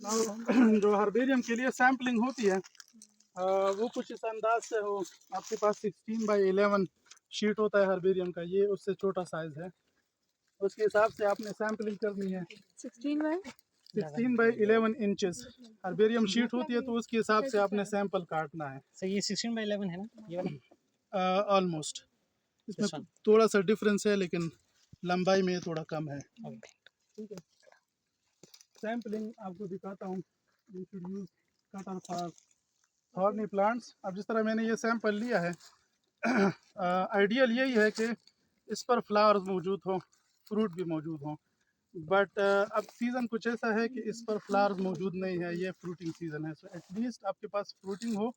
जो हर्बेरियम के लिए सैम्पलिंग होती है वो कुछ इस अंदाज से हो। आपके पास 16x11 शीट होता है हर्बेरियम का, ये उससे छोटा साइज है, उसके हिसाब से आपने सैम्पलिंग करनी है। 16x11 इंचेस हर्बेरियम शीट होती है, तो उसके हिसाब से आपने सैंपल काटना है। सर ये 16x11 है ना ये वाला? ऑलमोस्ट इसमें थोड़ा सा डिफरेंस है, लेकिन लंबाई में थोड़ा कम है। ठीक है, सैम्पलिंग आपको दिखाता हूँ। You should use cutter for thorny plants. अब जिस तरह मैंने ये सैंपल लिया है, आइडियल यही है कि इस पर फ्लावर्स मौजूद हों, फ्रूट भी मौजूद हों, बट अब सीज़न कुछ ऐसा है कि इस पर फ्लावर्स मौजूद नहीं है, ये फ्रूटिंग सीज़न है। सो एटलीस्ट आपके पास फ्रूटिंग हो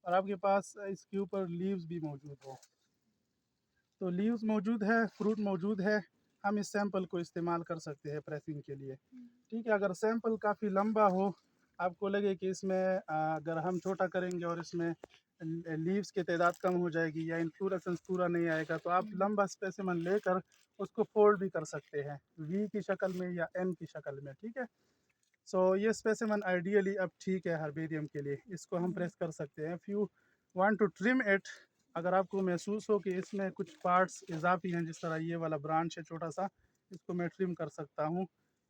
और आपके पास इसके ऊपर लीव्स भी मौजूद हो। तो लीव्स मौजूद है, फ्रूट मौजूद है, हम इस सैंपल को इस्तेमाल कर सकते हैं प्रेसिंग के लिए। ठीक है, अगर सैंपल काफ़ी लंबा हो, आपको लगे कि इसमें अगर हम छोटा करेंगे और इसमें लीव्स की तादाद कम हो जाएगी या इन्फ्लोरेसेंस पूरा नहीं आएगा, तो आप लंबा स्पेसिमन लेकर उसको फोल्ड भी कर सकते हैं, वी की शक्ल में या एन की शक्ल में। ठीक है, सो ये स्पेसिमन आइडियली अब ठीक है हर्बेरियम के लिए, इसको हम प्रेस कर सकते हैं। If you want to trim it, अगर आपको महसूस हो कि इसमें कुछ पार्ट्स इजाफी हैं, जिस तरह ये वाला ब्रांच है छोटा सा, इसको मैं ट्रिम कर सकता हूँ।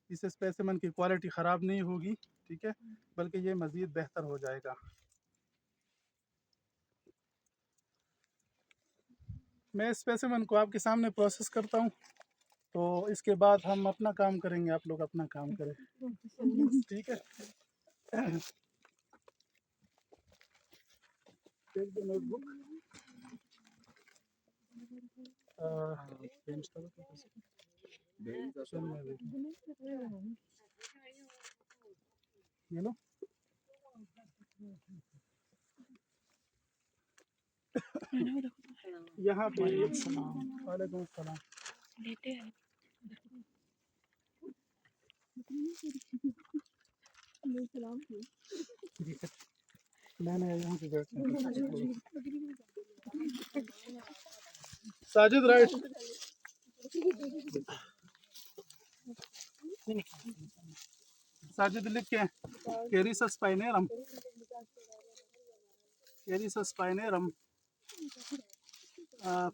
इससे स्पेसिमन की क्वालिटी ख़राब नहीं होगी, ठीक है, बल्कि ये मज़ीद बेहतर हो जाएगा। मैं स्पेसिमन को आपके सामने प्रोसेस करता हूँ, तो इसके बाद हम अपना काम करेंगे, आप लोग अपना काम करें। ठीक है, take the notebook. you know यहाँ पे वालेकुम अस्सलाम। मैंने यहाँ पे बैठते हैं। साजिद राइट, साजिद लिख के Carissa spinarum, Carissa spinarum,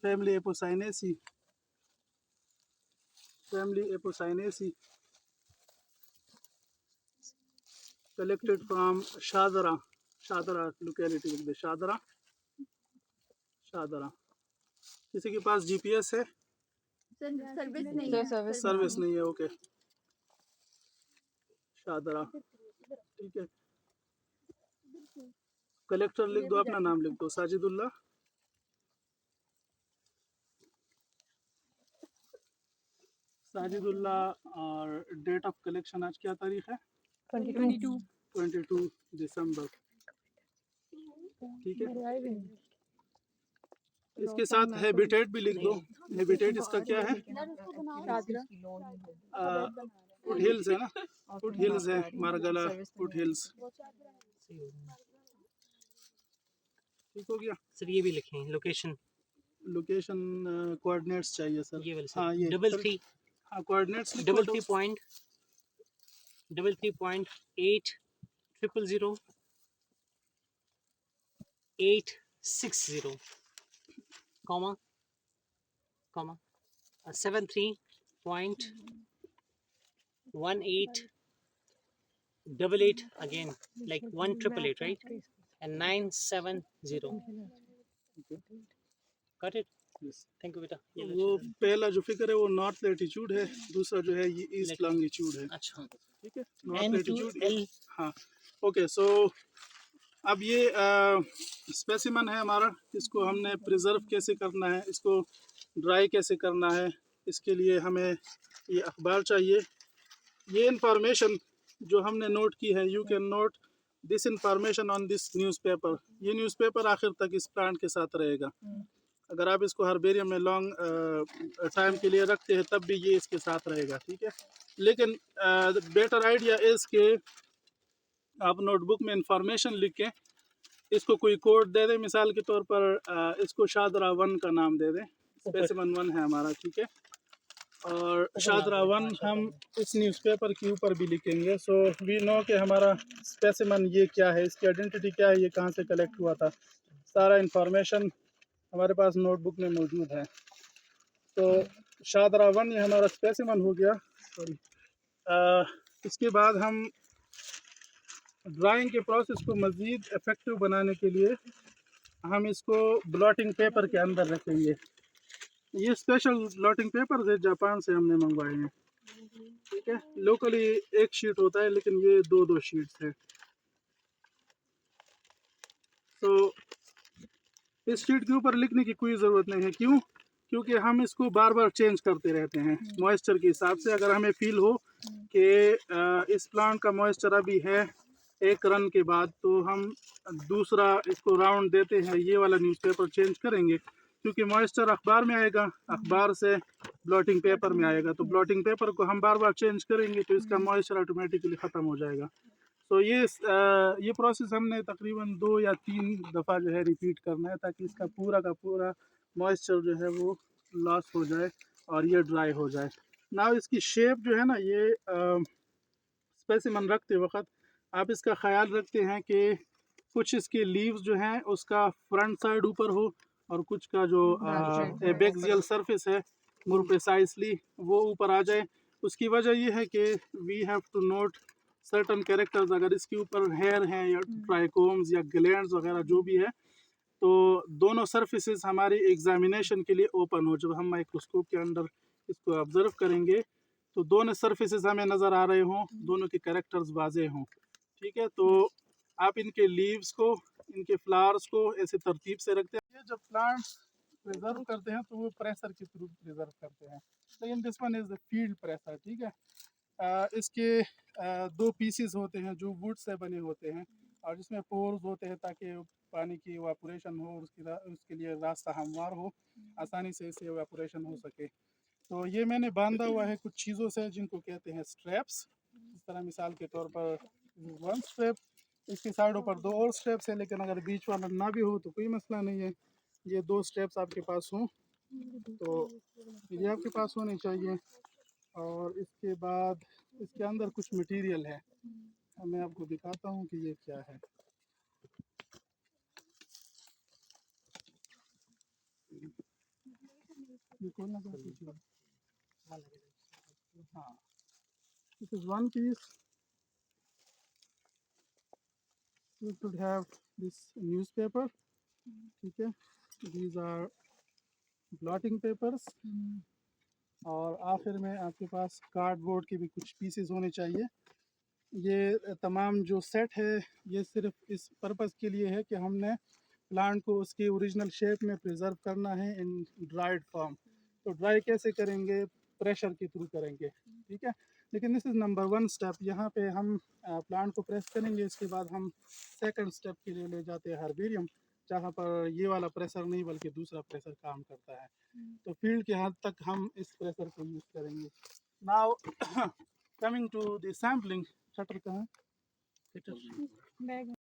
family Apocynaceae, family Apocynaceae, collected from Shadra, Shadra locality लिख दे, शादरा, शादरा। किसी के पास जीपीएस है? सर्विस नहीं है। सर्विस नहीं है, ओके। शादरा, ठीक है। कलेक्टर लिख दो, अपना नाम लिख दो, साजिदुल्लाह। साजिदुल्लाह, और डेट ऑफ कलेक्शन आज क्या तारीख है? 22 दिसंबर। ठीक है, इसके साथ हैबिटेट भी लिख दो। हैबिटेट इसका क्या है? फुट हिल्स है ना, फुट हिल्स है, मारगला फुट हिल्स। ठीक हो गया सर ये भी लिखें लोकेशन, लोकेशन कोऑर्डिनेट्स चाहिए सर। ये वाले सर। हाँ, ये डबल थ्री, हाँ कोऑर्डिनेट्स लिखो डबल तो। 3.8000860 comma 73.1888 again, like 1888, right? And 970. Got it? Thank you बेटा। वो पहला जो फिगर है वो नॉर्थ लैटिट्यूड है, दूसरा जो है ये ईस्ट लॉन्गिट्यूड है। अच्छा, ठीक है, नॉर्थ लैटिट्यूड N2L। हाँ, ओके। सो अब ये स्पेसिमन है हमारा, इसको हमने प्रिजर्व कैसे करना है, इसको ड्राई कैसे करना है, इसके लिए हमें ये अखबार चाहिए। ये इंफॉर्मेशन जो हमने नोट की है, you can note this information on this newspaper. ये न्यूज़पेपर आखिर तक इस प्लांट के साथ रहेगा। अगर आप इसको हर्बेरियम में लॉन्ग टाइम के लिए रखते हैं तब भी ये इसके साथ रहेगा। ठीक है, लेकिन बेटर आइडिया इज़ के आप नोटबुक में इंफॉर्मेशन लिख के इसको कोई कोड दे दें, मिसाल के तौर पर इसको शादरा 1 का नाम दे दें, स्पेसिमन 1 है हमारा। ठीक है, और शादरा 1 हम इस न्यूज़पेपर के ऊपर भी लिखेंगे। सो वी नो कि हमारा स्पेसिमन ये क्या है, इसकी आइडेंटिटी क्या है, ये कहाँ से कलेक्ट हुआ था, सारा इंफॉर्मेशन हमारे पास नोटबुक में मौजूद है। तो शादरा 1 ये हमारा स्पेसिमन हो गया। सॉरी, इसके बाद हम ड्राइंग के प्रोसेस को मज़ीद इफ़ेक्टिव बनाने के लिए हम इसको ब्लॉटिंग पेपर के अंदर रखेंगे। ये स्पेशल ब्लॉटिंग पेपर है, जापान से हमने मंगवाए हैं। ठीक है, लोकली एक शीट होता है लेकिन ये 2-2 शीट्स है। तो इस शीट के ऊपर लिखने की कोई ज़रूरत नहीं है। क्यों? क्योंकि हम इसको बार बार चेंज करते रहते हैं मॉइस्चर के हिसाब से। अगर हमें फील हो कि इस प्लांट का मॉइस्चर अभी है 1 रन के बाद, तो हम दूसरा इसको राउंड देते हैं, ये वाला न्यूज़पेपर चेंज करेंगे। क्योंकि मॉइस्चर अखबार में आएगा, अखबार से ब्लॉटिंग पेपर में आएगा, तो ब्लॉटिंग पेपर को हम बार बार चेंज करेंगे तो इसका मॉइस्चर ऑटोमेटिकली ख़त्म हो जाएगा। तो ये प्रोसेस हमने तकरीबन 2 या 3 दफ़ा जो है रिपीट करना है, ताकि इसका पूरा का पूरा मॉइस्चर जो है वो लॉस हो जाए और ये ड्राई हो जाए। ना इसकी शेप जो है ना, ये स्पेसिमन रखते वक्त आप इसका ख्याल रखते हैं कि कुछ इसके लीव्स जो हैं उसका फ्रंट साइड ऊपर हो और कुछ का जो एबेक्सियल सरफेस है मोर प्रिसाइसली वो ऊपर आ जाए। उसकी वजह ये है कि we have to note certain characters. अगर इसके ऊपर हेयर हैं या ट्राइकोम्स या ग्लैंड्स वगैरह जो भी है, तो दोनों सर्फेसेस हमारी एग्जामिनेशन के लिए ओपन हो। जब हम माइक्रोस्कोप के अंदर इसको ऑब्जर्व करेंगे तो दोनों सर्फेसेस हमें नज़र आ रहे हों, दोनों के कैरेक्टर्स वाजे हों। ठीक है, तो आप इनके लीव्स को, इनके फ्लावर्स को ऐसे तरतीब से रखते हैं। ये जब प्लांट प्रिजर्व करते हैं तो वो प्रेशर के थ्रू प्रिजर्व करते हैं, लेकिन this one is the field pressure. ठीक है, इसके 2 पीसेस होते हैं जो वुड से बने होते हैं और जिसमें पोर्स होते हैं ताकि पानी की इवापोरेशन हो, उसके लिए रास्ता हमवार हो, आसानी से इसे इवापोरेशन हो सके। तो ये मैंने बांधा हुआ है कुछ चीज़ों से जिनको कहते हैं स्ट्रैप्स। इस तरह मिसाल के तौर पर 1 स्ट्रैप, इसकी साइडों पर 2 और स्ट्रैप्स हैं, लेकिन अगर बीच वाला ना भी हो तो कोई मसला नहीं है। ये 2 स्ट्रैप्स आपके पास हों तो ये आपके पास होने चाहिए। और इसके बाद इसके अंदर कुछ मटेरियल है, मैं आपको दिखाता हूँ कि ये क्या है। ये खोलना चाहिए। हाँ, this is 1 piece. You should have this newspaper. ठीक है, these are blotting papers। और आखिर में आपके पास कार्डबोर्ड के भी कुछ पीसेस होने चाहिए। ये तमाम जो सेट है ये सिर्फ इस पर्पज़ के लिए है कि हमने प्लांट को उसकी ओरिजिनल शेप में प्रिजर्व करना है इन ड्राइड फॉर्म। तो ड्राई कैसे करेंगे? प्रेशर के थ्रू करेंगे। ठीक है, लेकिन दिस इज़ नंबर 1 स्टेप। यहाँ पे हम प्लांट को प्रेस करेंगे, इसके बाद हम सेकंड स्टेप के लिए ले जाते हैं हर्बेरियम, जहाँ पर ये वाला प्रेशर नहीं बल्कि दूसरा प्रेशर काम करता है। तो फील्ड के हद तक हम इस प्रेशर को यूज़ करेंगे। Now coming to the sampling, shutter कहाँ है?